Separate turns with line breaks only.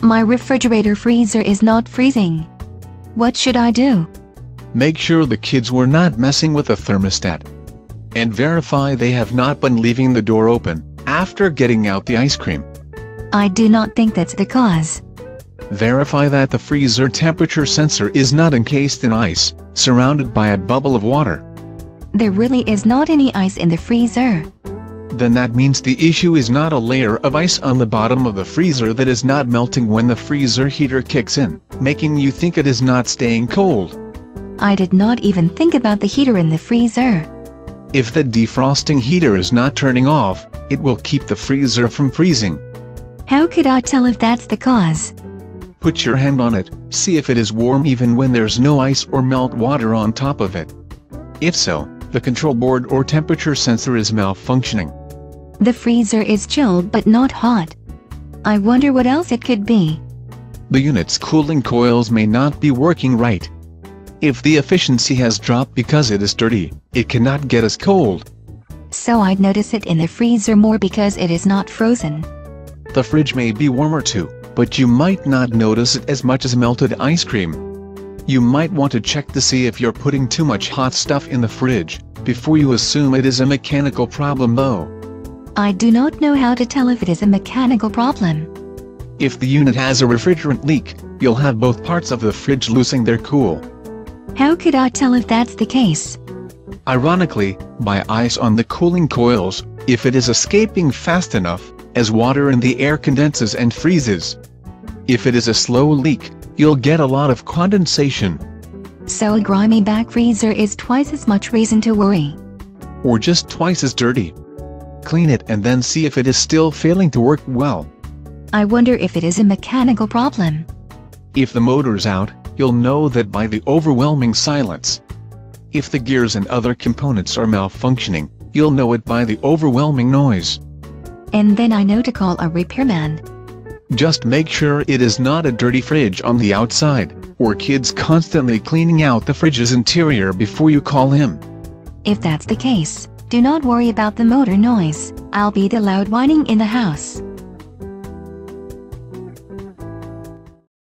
My refrigerator freezer is not freezing. What should I do?
Make sure the kids were not messing with the thermostat. And verify they have not been leaving the door open after getting out the ice cream.
I do not think that's the cause.
Verify that the freezer temperature sensor is not encased in ice, surrounded by a bubble of water.
There really is not any ice in the freezer.
Then that means the issue is not a layer of ice on the bottom of the freezer that is not melting when the freezer heater kicks in, making you think it is not staying cold.
I did not even think about the heater in the freezer.
If the defrosting heater is not turning off, it will keep the freezer from freezing.
How could I tell if that's the cause?
Put your hand on it, see if it is warm even when there's no ice or melt water on top of it. If so, the control board or temperature sensor is malfunctioning.
The freezer is chilled but not hot. I wonder what else it could be.
The unit's cooling coils may not be working right. If the efficiency has dropped because it is dirty, it cannot get as cold.
So I'd notice it in the freezer more because it is not frozen.
The fridge may be warmer too, but you might not notice it as much as melted ice cream. You might want to check to see if you're putting too much hot stuff in the fridge, before you assume it is a mechanical problem though.
I do not know how to tell if it is a mechanical problem.
If the unit has a refrigerant leak, you'll have both parts of the fridge losing their cool.
How could I tell if that's the case?
Ironically, by ice on the cooling coils, if it is escaping fast enough, as water in the air condenses and freezes. If it is a slow leak, you'll get a lot of condensation.
So a grimy back freezer is twice as much reason to worry.
Or just twice as dirty. Clean it and then see if it is still failing to work well.
I wonder if it is a mechanical problem.
If the motor's out, you'll know that by the overwhelming silence. If the gears and other components are malfunctioning, you'll know it by the overwhelming noise.
And then I know to call a repairman.
Just make sure it is not a dirty fridge on the outside, or kids constantly cleaning out the fridge's interior before you call him.
If that's the case, do not worry about the motor noise. I'll be the loud whining in the house.